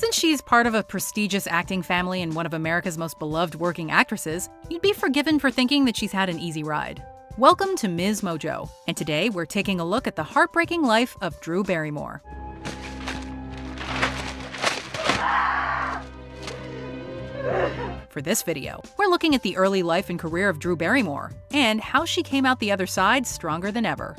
Since she's part of a prestigious acting family and one of America's most beloved working actresses, you'd be forgiven for thinking that she's had an easy ride. Welcome to Ms. Mojo, and today we're taking a look at the heartbreaking life of Drew Barrymore. For this video, we're looking at the early life and career of Drew Barrymore, and how she came out the other side stronger than ever.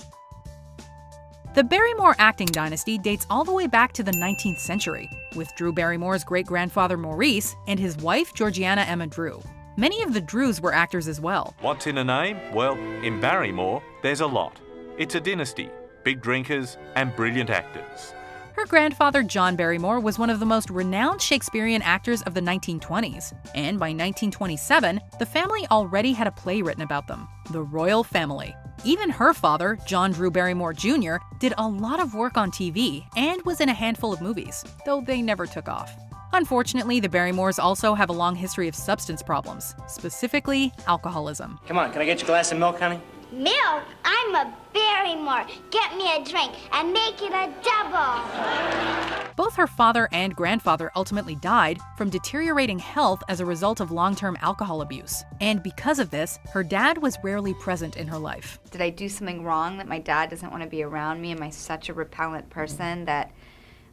The Barrymore acting dynasty dates all the way back to the 19th century, with Drew Barrymore's great-grandfather Maurice and his wife Georgiana Emma Drew. Many of the Drews were actors as well. What's in a name? Well, in Barrymore, there's a lot. It's a dynasty, big drinkers and brilliant actors. Her grandfather, John Barrymore, was one of the most renowned Shakespearean actors of the 1920s, and by 1927, the family already had a play written about them, The Royal Family. Even her father, John Drew Barrymore Jr., did a lot of work on TV and was in a handful of movies, though they never took off. Unfortunately, the Barrymores also have a long history of substance problems, specifically alcoholism. Come on, can I get you a glass of milk, honey? Milk? I'm a Barrymore. Get me a drink and make it a double. Both her father and grandfather ultimately died from deteriorating health as a result of long-term alcohol abuse. And because of this, her dad was rarely present in her life. Did I do something wrong that my dad doesn't want to be around me? Am I such a repellent person that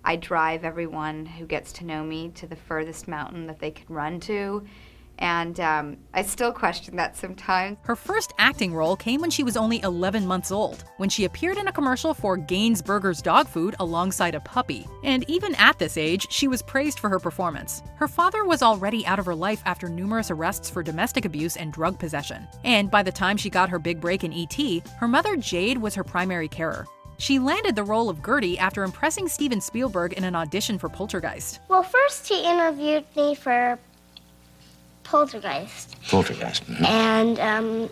I drive everyone who gets to know me to the furthest mountain that they can run to? And I still question that sometimes. Her first acting role came when she was only 11 months old, when she appeared in a commercial for Gaines Burger's dog food alongside a puppy. And even at this age, she was praised for her performance. Her father was already out of her life after numerous arrests for domestic abuse and drug possession. And by the time she got her big break in E.T., her mother Jade was her primary carer. She landed the role of Gertie after impressing Steven Spielberg in an audition for Poltergeist. Well, first he interviewed me for Poltergeist. Poltergeist. Mm-hmm. And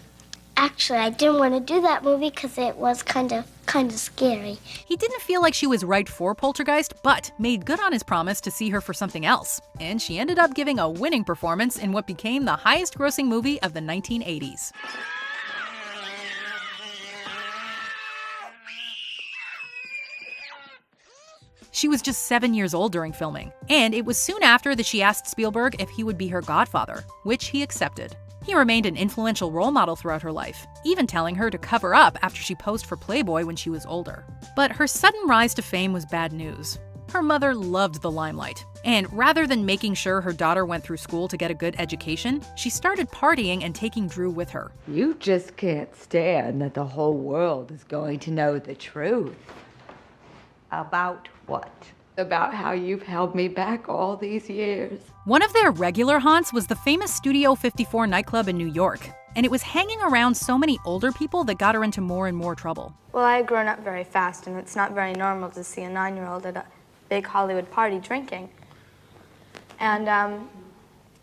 actually, I didn't want to do that movie because it was kind of scary. He didn't feel like she was right for Poltergeist, but made good on his promise to see her for something else. And she ended up giving a winning performance in what became the highest-grossing movie of the 1980s. She was just 7 years old during filming, and it was soon after that she asked Spielberg if he would be her godfather, which he accepted. He remained an influential role model throughout her life, even telling her to cover up after she posed for Playboy when she was older. But her sudden rise to fame was bad news. Her mother loved the limelight, and rather than making sure her daughter went through school to get a good education, she started partying and taking Drew with her. You just can't stand that the whole world is going to know the truth. About what? About how you've held me back all these years. One of their regular haunts was the famous Studio 54 nightclub in New York, and it was hanging around so many older people that got her into more and more trouble. Well, I had grown up very fast, and it's not very normal to see a 9-year-old at a big Hollywood party drinking. And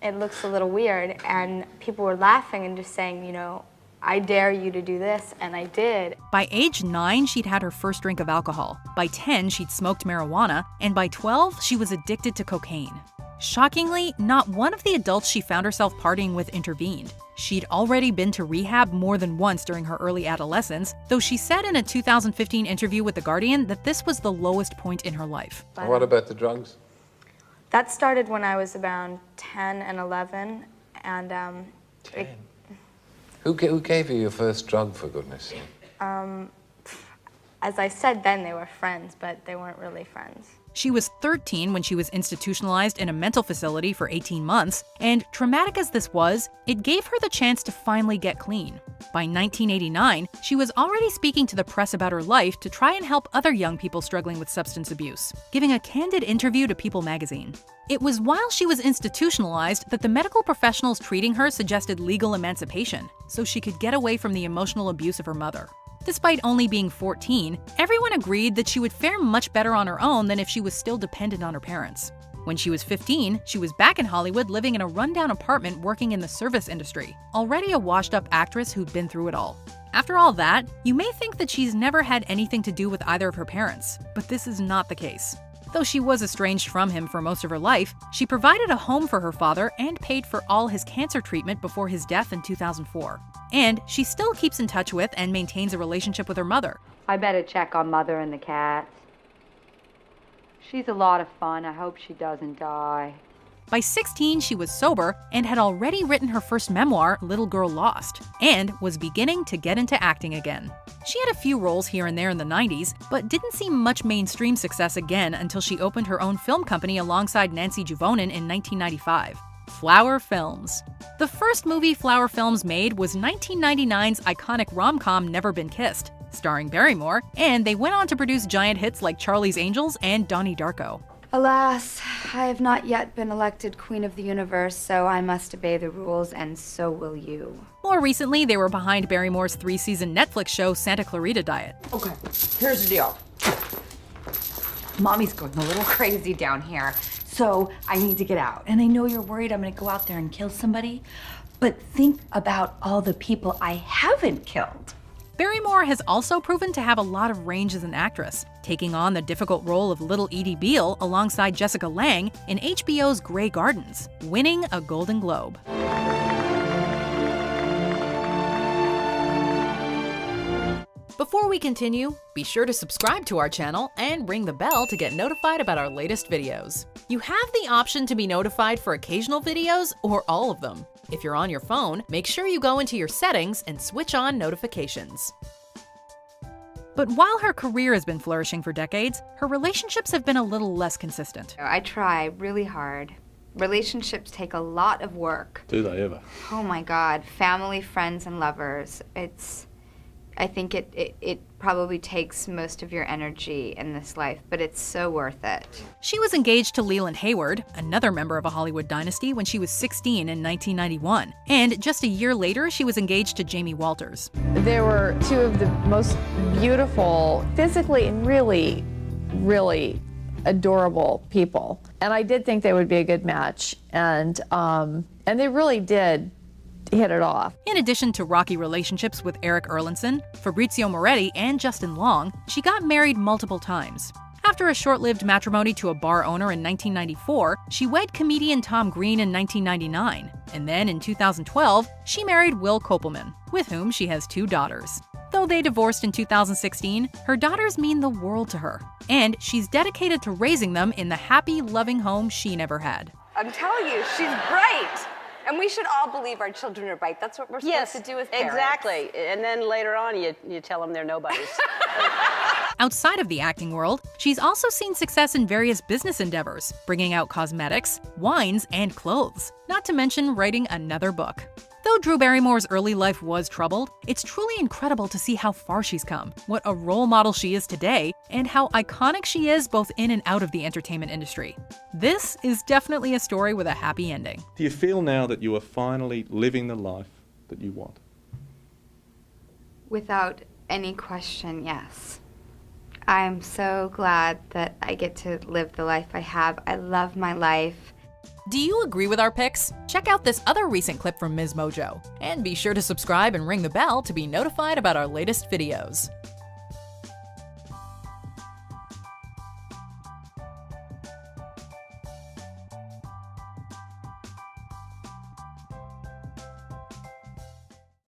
it looks a little weird, and people were laughing and just saying, you know, I dare you to do this, and I did. By age 9, she'd had her first drink of alcohol. By 10, she'd smoked marijuana, and by 12, she was addicted to cocaine. Shockingly, not one of the adults she found herself partying with intervened. She'd already been to rehab more than once during her early adolescence, though she said in a 2015 interview with The Guardian that this was the lowest point in her life. What about the drugs? That started when I was around 10 and 11, and 10. Who gave you your first drug, for goodness sake? As I said then, they were friends, but they weren't really friends. She was 13 when she was institutionalized in a mental facility for 18 months, and traumatic as this was, it gave her the chance to finally get clean. By 1989, she was already speaking to the press about her life to try and help other young people struggling with substance abuse, giving a candid interview to People magazine. It was while she was institutionalized that the medical professionals treating her suggested legal emancipation, so she could get away from the emotional abuse of her mother. Despite only being 14, everyone agreed that she would fare much better on her own than if she was still dependent on her parents. When she was 15, she was back in Hollywood living in a rundown apartment working in the service industry, already a washed-up actress who'd been through it all. After all that, you may think that she's never had anything to do with either of her parents, but this is not the case. Though she was estranged from him for most of her life, she provided a home for her father and paid for all his cancer treatment before his death in 2004. And she still keeps in touch with and maintains a relationship with her mother. I better check on Mother and the cats. She's a lot of fun. I hope she doesn't die. By 16, she was sober and had already written her first memoir, Little Girl Lost, and was beginning to get into acting again. She had a few roles here and there in the 90s, but didn't see much mainstream success again until she opened her own film company alongside Nancy Juvonen in 1995. Flower Films. The first movie Flower Films made was 1999's iconic rom-com Never Been Kissed, starring Barrymore, and they went on to produce giant hits like Charlie's Angels and Donnie Darko. Alas, I have not yet been elected Queen of the Universe, so I must obey the rules, and so will you. More recently, they were behind Barrymore's 3-season Netflix show Santa Clarita Diet. Okay, here's the deal. Mommy's going a little crazy down here, so I need to get out. And I know you're worried I'm gonna go out there and kill somebody, but think about all the people I haven't killed. Barrymore has also proven to have a lot of range as an actress, taking on the difficult role of Little Edie Beale alongside Jessica Lange in HBO's Grey Gardens, winning a Golden Globe. Before we continue, be sure to subscribe to our channel and ring the bell to get notified about our latest videos. You have the option to be notified for occasional videos or all of them. If you're on your phone, make sure you go into your settings and switch on notifications. But while her career has been flourishing for decades, her relationships have been a little less consistent. I try really hard. Relationships take a lot of work. Do they ever? Oh my God, family, friends, and lovers. I think it probably takes most of your energy in this life, but it's so worth it. She was engaged to Leland Hayward, another member of a Hollywood dynasty, when she was 16 in 1991. And just a year later, she was engaged to Jamie Walters. They were two of the most beautiful, physically and really, really adorable people. And I did think they would be a good match. And they really did hit it off. In addition to rocky relationships with Eric Erlandson, Fabrizio Moretti, and Justin Long, she got married multiple times. After a short-lived matrimony to a bar owner in 1994, she wed comedian Tom Green in 1999. And then in 2012, she married Will Kopelman, with whom she has 2 daughters. Though they divorced in 2016, her daughters mean the world to her. And she's dedicated to raising them in the happy, loving home she never had. I'm telling you, she's bright. And we should all believe our children are bright. That's what we're supposed to do with parents. Exactly. And then later on, you tell them they're nobodies. Outside of the acting world, she's also seen success in various business endeavors, bringing out cosmetics, wines, and clothes, not to mention writing another book. Though Drew Barrymore's early life was troubled, it's truly incredible to see how far she's come, what a role model she is today, and how iconic she is both in and out of the entertainment industry. This is definitely a story with a happy ending. Do you feel now that you are finally living the life that you want? Without any question, yes. I'm so glad that I get to live the life I have. I love my life. Do you agree with our picks? Check out this other recent clip from Ms. Mojo. And be sure to subscribe and ring the bell to be notified about our latest videos.